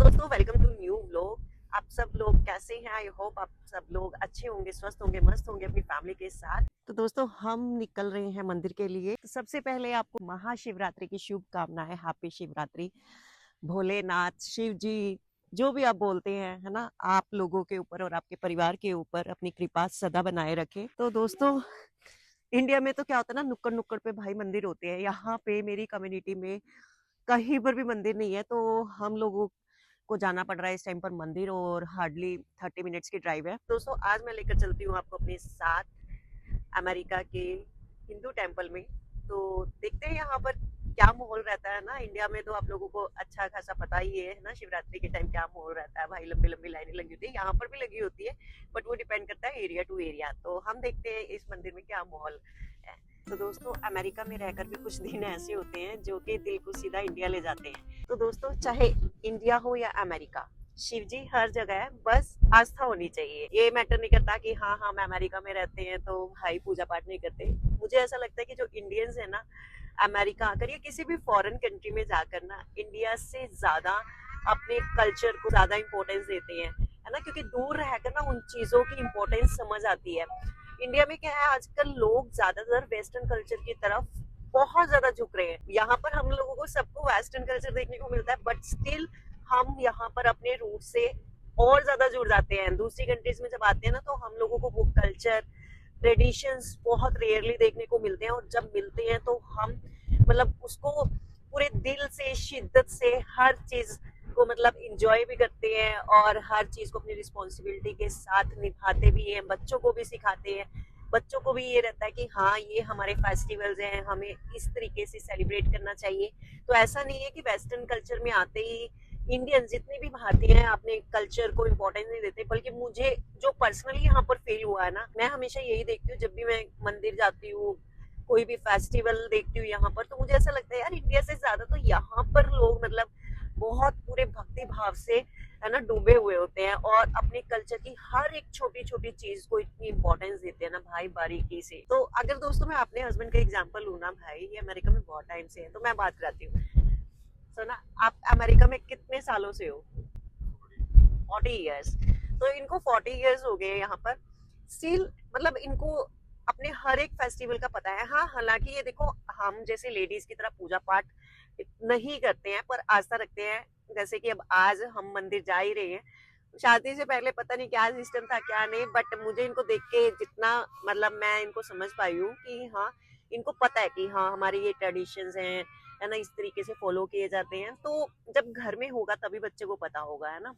दोस्तों welcome to new vlog. आप सब लोग कैसे हैं? आई होप आप सब लोग अच्छे होंगे, स्वस्थ होंगे, मस्त होंगे अपनी फैमिली के साथ। तो दोस्तों हम निकल रहे हैं मंदिर के लिए। तो सबसे पहले आपको महाशिवरात्रि की शुभकामनाएं। हैप्पी शिवरात्रि। भोलेनाथ, शिव जी, जो भी आप बोलते हैं, है ना, आप लोगों के ऊपर और आपके परिवार के ऊपर अपनी कृपा सदा बनाए रखे। तो दोस्तों इंडिया में तो क्या होता है ना, नुक्कड़ नुक्कड़ पे भाई मंदिर होते हैं। यहाँ पे मेरी कम्युनिटी में कहीं पर भी मंदिर नहीं है, तो हम लोगों को जाना पड़ रहा है इस टाइम पर मंदिर, और हार्डली 30 मिनट्स की ड्राइव है। दोस्तों आज मैं लेकर चलती हूँ आपको अपने साथ अमेरिका के हिंदू टेम्पल में। तो देखते हैं यहाँ पर क्या माहौल रहता है ना। इंडिया में तो आप लोगों को अच्छा खासा पता ही है ना, शिवरात्रि के टाइम क्या माहौल रहता है। भाई लंबी लंबी लाइनें लगी होती है, यहाँ पर भी लगी होती है, बट वो डिपेंड करता है एरिया टू एरिया। तो हम देखते हैं इस मंदिर में क्या माहौल है। तो दोस्तों अमेरिका में रहकर भी कुछ दिन ऐसे होते हैं जो कि दिल को सीधा इंडिया ले जाते हैं। तो दोस्तों चाहे इंडिया हो या अमेरिका, शिव जी हर जगह है, बस आस्था होनी चाहिए। ये मैटर नहीं करता कि हाँ हम अमेरिका में रहते हैं तो भाई पूजा पाठ नहीं करते। मुझे ऐसा लगता है कि जो इंडियंस है ना, अमेरिका आकर या किसी भी फॉरेन कंट्री में जाकर ना, इंडिया से ज्यादा अपने कल्चर को ज्यादा इंपॉर्टेंस देते हैं, है ना, क्योंकि दूर रहकर ना उन चीजों की इंपॉर्टेंस समझ आती है। इंडिया में क्या है, आजकल लोग ज्यादातर वेस्टर्न कल्चर की तरफ बहुत ज्यादा झुक रहे हैं। यहाँ पर हम लोगों को सबको वेस्टर्न कल्चर देखने को मिलता है, बट स्टिल हम यहाँ पर अपने रूट से और ज्यादा जुड़ जाते हैं। दूसरी कंट्रीज में जब आते हैं ना, तो हम लोगों को वो कल्चर ट्रेडिशंस बहुत रेयरली देखने को मिलते हैं, और जब मिलते हैं तो हम मतलब उसको पूरे दिल से, शिद्दत से हर चीज को मतलब इंजॉय भी करते हैं, और हर चीज को अपनी रिस्पॉन्सिबिलिटी के साथ निभाते भी हैं, बच्चों को भी सिखाते हैं। बच्चों को भी ये रहता है कि हाँ ये हमारे फेस्टिवल्स हैं, हमें इस तरीके से सेलिब्रेट करना चाहिए। तो ऐसा नहीं है कि वेस्टर्न कल्चर में आते ही इंडियन जितने भी भारतीय हैं अपने कल्चर को इम्पोर्टेंस नहीं देते। बल्कि मुझे जो पर्सनली यहाँ पर फील हुआ है ना, मैं हमेशा यही देखती हूँ जब भी मैं मंदिर जाती हूँ, कोई भी फेस्टिवल देखती हूँ यहाँ पर, तो मुझे ऐसा लगता है यार इंडिया से ज्यादा तो यहाँ पर लोग मतलब बहुत पूरे भक्ति भाव से, है ना, डूबे हुए होते हैं, और अपने कल्चर की हर एक छोटी छोटी चीज को इतनी इंपॉर्टेंस देते हैं ना भाई, बारीकी से। तो अगर दोस्तों मैं अपने हस्बैंड का एग्जांपल लूँ ना, भाई ये अमेरिका में बहुत टाइम से है, तो मैं बात कराती हूँ। ना आप अमेरिका में कितने सालों से हो? 40 ईयर्स। तो इनको 40 ईयर्स हो गए यहाँ पर। स्टिल मतलब इनको अपने हर एक फेस्टिवल का पता है। हाँ हालांकि ये देखो, हम जैसे लेडीज की तरह पूजा पाठ नहीं करते हैं, पर आस्था रखते हैं। जैसे कि अब आज हम मंदिर जा ही रहे हैं। शादी से पहले पता नहीं क्या सिस्टम था क्या नहीं, बट मुझे इनको देख के जितना मतलब मैं इनको समझ पाई हूँ कि हाँ इनको पता है कि हाँ हमारे ये ट्रेडिशंस हैं, है ना, इस तरीके से फॉलो किए जाते हैं। तो जब घर में होगा तभी बच्चे को पता होगा, है ना।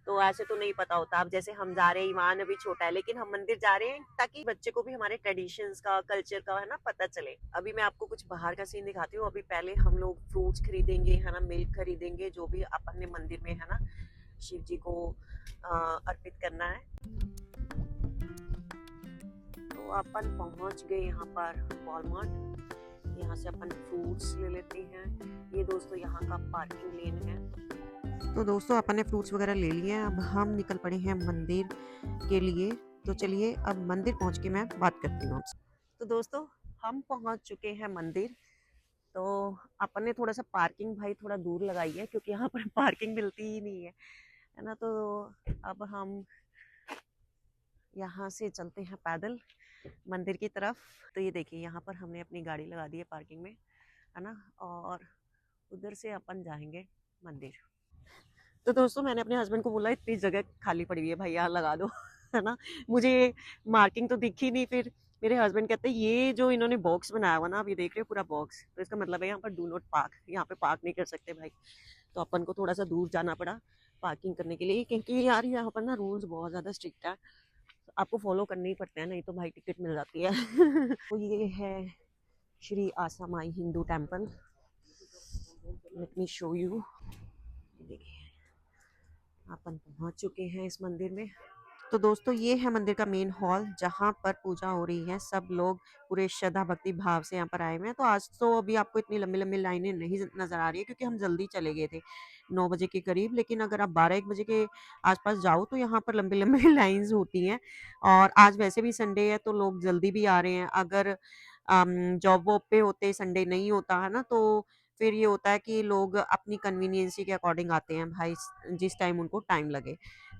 तो ऐसे तो नहीं पता होता। अब जैसे हम जा रहे हैं, ईमान अभी छोटा है, लेकिन हम मंदिर जा रहे हैं ताकि बच्चे को भी हमारे ट्रेडिशंस का, कल्चर का, है ना, पता चले। अभी मैं आपको कुछ बाहर का सीन दिखाती हूँ। अभी पहले हम लोग फ्रूट्स खरीदेंगे, है ना, मिल्क खरीदेंगे, जो भी अपन ने मंदिर में, है ना, शिव जी को अर्पित करना है। तो अपन पहुंच गए यहाँ पर वॉलमार्ट। यहाँ से अपन फ्रूट्स ले लेते हैं। ये दोस्तों यहाँ का पार्किंग लेन है। तो दोस्तों अपन ने फ्रूट्स वगैरह ले लिए हैं, अब हम निकल पड़े हैं मंदिर के लिए। तो चलिए अब मंदिर पहुंच के मैं बात करती हूँ आपसे। तो दोस्तों हम पहुंच चुके हैं मंदिर। तो अपन ने थोड़ा सा पार्किंग भाई थोड़ा दूर लगाई है, क्योंकि यहाँ पर पार्किंग मिलती ही नहीं है ना। तो अब हम यहाँ से चलते हैं पैदल मंदिर की तरफ। तो ये देखिए यहाँ पर हमने अपनी गाड़ी लगा दी है पार्किंग में, है ना, और उधर से अपन जाएंगे मंदिर। तो दोस्तों मैंने अपने हस्बैंड को बोला इतनी जगह खाली पड़ी हुई है भाई, यहाँ लगा दो है ना। मुझे मार्किंग तो दिखी नहीं। फिर मेरे हस्बैंड कहते हैं ये जो इन्होंने बॉक्स बनाया हुआ ना, आप ये देख रहे हो पूरा बॉक्स, तो इसका मतलब है यहाँ पर डू नॉट पार्क, यहाँ पे पार्क नहीं कर सकते भाई। तो अपन को थोड़ा सा दूर जाना पड़ा पार्किंग करने के लिए, क्योंकि यार यहाँ पर ना रूल्स बहुत ज़्यादा स्ट्रिक्ट है, आपको फॉलो करने ही पड़ते हैं, नहीं तो भाई टिकट मिल जाती है तो ये है Shri Asa Mai Hindu temple. Let me show you. देखिए अपन पहुंच चुके हैं इस मंदिर में। तो दोस्तों ये है मंदिर का मेन हॉल, जहाँ पर पूजा हो रही है। सब लोग पूरे श्रद्धा भक्ति भाव से यहाँ पर आए हुए हैं। तो आज तो अभी आपको इतनी लंबी लंबी लाइनें नहीं नजर आ रही है, क्योंकि हम जल्दी चले गए थे 9 बजे के करीब। लेकिन अगर आप 12-1 बजे के आसपास जाओ तो यहाँ पर लंबी लंबी लाइन्स होती हैं। और आज वैसे भी संडे है तो लोग जल्दी भी आ रहे हैं। अगर जॉब वॉब पे होते, संडे नहीं होता है ना, तो फिर ये होता है कि लोग अपनी कन्वीनियंसी के अकॉर्डिंग आते हैं भाई, जिस टाइम उनको टाइम लगे।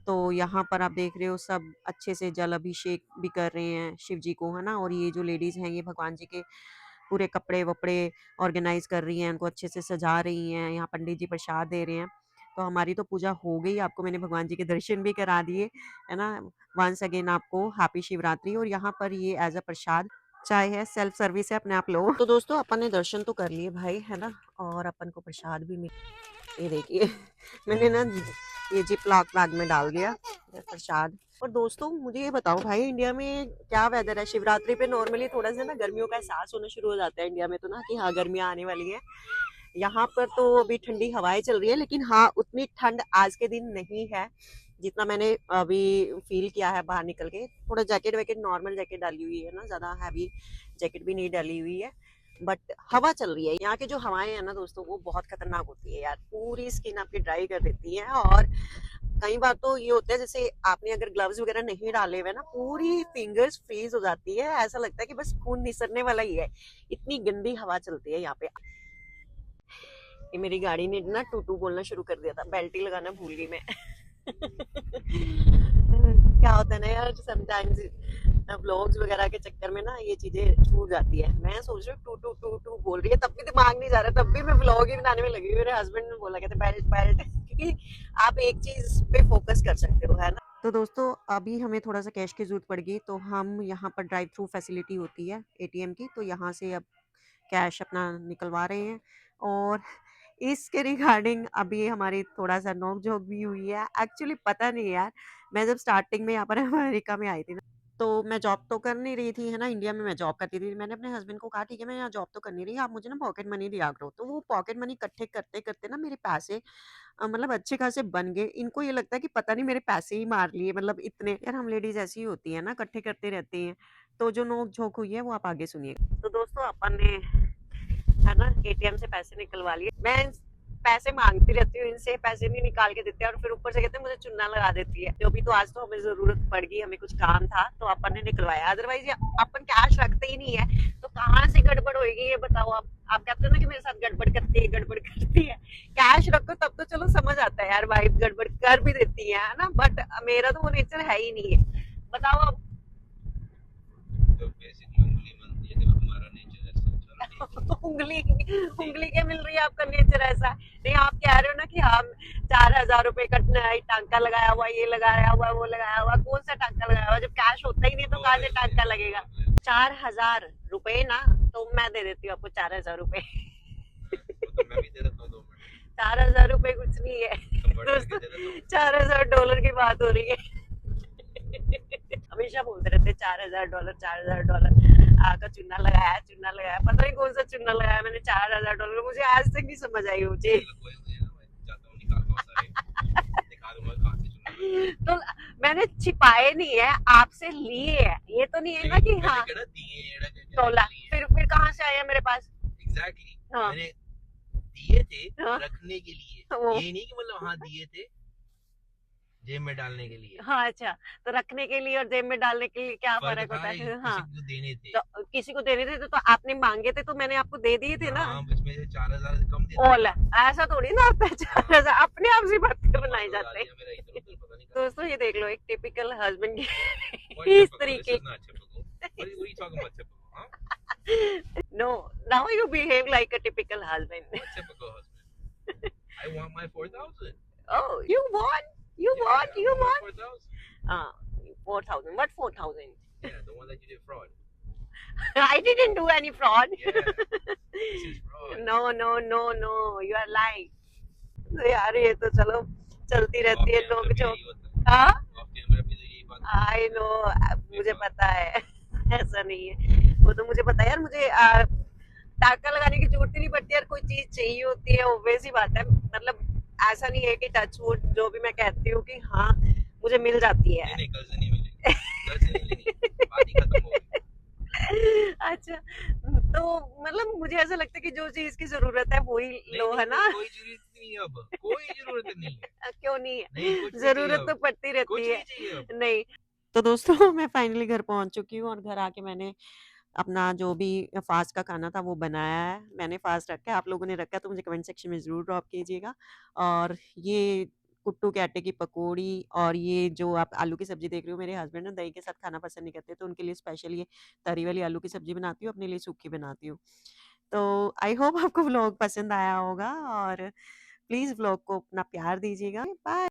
तो यहाँ पर आप देख रहे हो सब अच्छे से जल अभिषेक भी कर रहे हैं शिव जी को, है ना। और ये जो लेडीज़ हैं ये भगवान जी के पूरे कपड़े-वपड़े ऑर्गेनाइज़ कर रही हैं, उनको अच्छे से सजा रही हैं, यहाँ पंडित जी प्रसाद दे रहे हैं। तो हमारी तो पूजा हो गई, आपको मैंने भगवान जी के दर्शन भी करा दिए, है ना। वंस अगेन आपको हैप्पी शिवरात्रि। और यहाँ पर ये एज़ अ प्रसाद चाय है, सेल्फ सर्विस है, अपने आप लो। तो दोस्तों अपन ने दर्शन तो कर लिए भाई, है ना, और अपन को प्रसाद भी मिल, ये देखिए मैंने ना ये जिप-लॉक बैग में डाल दिया ये प्रसाद। और दोस्तों मुझे ये बताओ भाई, इंडिया में क्या वेदर है? शिवरात्रि पे नॉर्मली थोड़ा सा ना गर्मियों का एहसास होना शुरू हो जाता है इंडिया में तो ना, कि हाँ गर्मियाँ आने वाली हैं। यहाँ पर तो अभी ठंडी हवाएं चल रही है, लेकिन हाँ उतनी ठंड आज के दिन नहीं है जितना मैंने अभी फील किया है बाहर निकल के। थोड़ा जैकेट वैकेट, नॉर्मल जैकेट डाली हुई है ना, ज़्यादा हैवी जैकेट भी नहीं डाली हुई है, बट हवा चल रही है। यहाँ की जो हवाएं हैं ना दोस्तों, वो बहुत खतरनाक होती है यार, पूरी स्किन आपकी ड्राई कर देती है। और कई बार तो ये होता है जैसे आपने अगर ग्लव्स वगैरह नहीं डाले हुए ना, पूरी फिंगर्स फ्रीज हो जाती है, ऐसा लगता है कि बस खून निसरने वाला ही है, इतनी गंदी हवा चलती है यहाँ पे। ये मेरी गाड़ी ने ना टू टू बोलना शुरू कर दिया था, बेल्ट ही लगाना भूल गई मैं क्या होता है ना यार, समटाइम्स व्लॉग्स वगैरह के चक्कर में ना ये चीजें छूट जाती है। मैं सोच रही हूँ टू टू टू टू बोल रही है, तब भी दिमाग नहीं जा रहा, तब भी मैं व्लॉग ही बनाने में लगी हुई। मेरे हस्बैंड ने बोला, कहते बेल्ट बेल्ट क्योंकि आप एक चीज पे फोकस कर सकते हो, है ना। तो दोस्तों अभी हमें थोड़ा सा कैश की जरूरत पड़ गई, तो हम यहाँ पर ड्राइव थ्रू फैसिलिटी होती है एटीएम की, तो यहाँ से अब कैश अपना निकलवा रहे हैं। और इसके रिगार्डिंग अभी हमारी थोड़ा सा नोक झोंक भी हुई है। एक्चुअली पता नहीं यार, मैं जब स्टार्टिंग में यहाँ पर अमेरिका में आई थी ना, तो मैं जॉब तो कर नहीं रही थी, है ना, इंडिया में मैं जॉब करती थी। मैंने अपने हस्बैंड को कहा ठीक है मैं यहाँ जॉब तो कर नहीं रही, आप मुझे ना पॉकेट मनी दिया करो। तो वो पॉकेट मनी इकट्ठे करते करते ना मेरे पैसे मतलब अच्छे खासे बन गए। इनको ये लगता है कि पता नहीं मेरे पैसे ही मार लिए, मतलब इतने। यार हम लेडीज ऐसी ही होती है ना, इकट्ठे करते रहती हैं। तो जो नोक झोंक हुई है वो आप आगे सुनिए। तो दोस्तों अपन ने, है ना, एटीएम से पैसे निकलवा लिए। मैं पैसे मांगती रहती हूँ इनसे, पैसे नहीं निकाल के देते, और फिर ऊपर से कहते हैं मुझे चुन्ना लगा देती है। जो भी, तो आज तो हमें जरूरत पड़ गई, हमें कुछ काम था तो अपन ने निकलवाया, अदरवाइज अपन कैश रखते ही नहीं है। तो कहाँ से गड़बड़ होगी ये बताओ। आप कहते हो ना कि मेरे साथ गड़बड़ करती है, गड़बड़ करती है। कैश रखो तब तो चलो समझ आता है यार, वाइफ गड़बड़ कर भी देती है ना, बट मेरा तो वो नेचर है ही नहीं है। बताओ अब। उंगली उंगली क्या मिल रही है, आपका नेचर ऐसा नहीं। आप कह रहे हो ना कि हम 4,000 रुपए का टांका लगाया हुआ, ये लगाया हुआ, वो लगाया हुआ। कौन सा टांका लगाया हुआ, जब कैश होता ही नहीं तो कहाँ से टांका लगेगा। 4,000 रुपए ना, तो मैं दे देती हूँ आपको 4,000 रुपए 4,000 रुपए कुछ नहीं है दोस्तों, $4,000 की बात हो रही है हमेशा बोलते रहते $4,000 $4,000 का चुन्ना लगाया, चुन्ना लगाया। पता नहीं कौन सा चुन्ना लगाया मैंने $4,000, मुझे आज तक नहीं समझ आई मुझे तो मैंने छिपाए नहीं है, आपसे लिए है, ये तो नहीं है ना कि हाँ तोला। फिर कहाँ से आया मेरे पास? एग्जैक्टली हाँ। मैंने दिए थे हाँ। रखने के लिए, वो ये नहीं कि मतलब हाँ दिए थे जेब में डालने के लिए। हाँ अच्छा, तो रखने के लिए और जेब में डालने के लिए क्या फर्क होता है? हाँ, किसी को देने थे, तो किसी को देने थे तो आपने मांगे थे तो मैंने आपको दे दिए थे ना। हाँ, इसमें से 4,000 कम दे ओला, ऐसा थोड़ी ना होता है 4,000 अपने आप से बातें बनाई जाते हैं। दोस्तों ये देख लो, एक टिपिकल हस्बैंड की इस तरीके। No, now you behave like a typical husband. I want my 4,000. Oh, you want? You want? 4,000. 4,000. What 4,000? Yeah, the one that you did fraud. I didn't do any fraud. Yeah, this is fraud. No, you are lying. तो यार ये तो चलो चलती रहती है लोग जो। हाँ, I know, मुझे पता है ऐसा नहीं है, वो तो मुझे पता है यार। मुझे टाका लगाने की जरूरत ही नहीं पड़ती यार, कोई चीज चाहिए होती है ऑब्वियस ही बात है। मतलब ऐसा नहीं है कि टच वुड जो भी मैं कहती हूँ कि हाँ मुझे मिल जाती है। नहीं, कल से नहीं मिलेगी, कल से नहीं मिलेगी, बात ही खत्म हो गई। अच्छा, तो मतलब मुझे ऐसा लगता है कि जो चीज की जरूरत है वही लो, है ना। कोई जरूरत नहीं है, अब कोई जरूरत नहीं है। क्यों नहीं है? नहीं, जरूरत तो पड़ती रहती है। नहीं, तो दोस्तों मैं फाइनली घर पहुंच चुकी हूँ, और घर आके मैंने अपना जो भी फास्ट का खाना था वो बनाया है। मैंने फास्ट रखा है, आप लोगों ने रखा है तो मुझे कमेंट सेक्शन में ज़रूर ड्रॉप कीजिएगा। और ये कुट्टू के आटे की पकौड़ी और ये जो आप आलू की सब्ज़ी देख रहे हो, मेरे हस्बैंड ना दही के साथ खाना पसंद नहीं करते, तो उनके लिए स्पेशल ये तरी वाली आलू की सब्ज़ी बनाती हूँ, अपने लिए सूखी बनाती हूँ। तो आई होप आपको व्लॉग पसंद आया होगा और प्लीज़ व्लॉग को अपना प्यार दीजिएगा। बाय।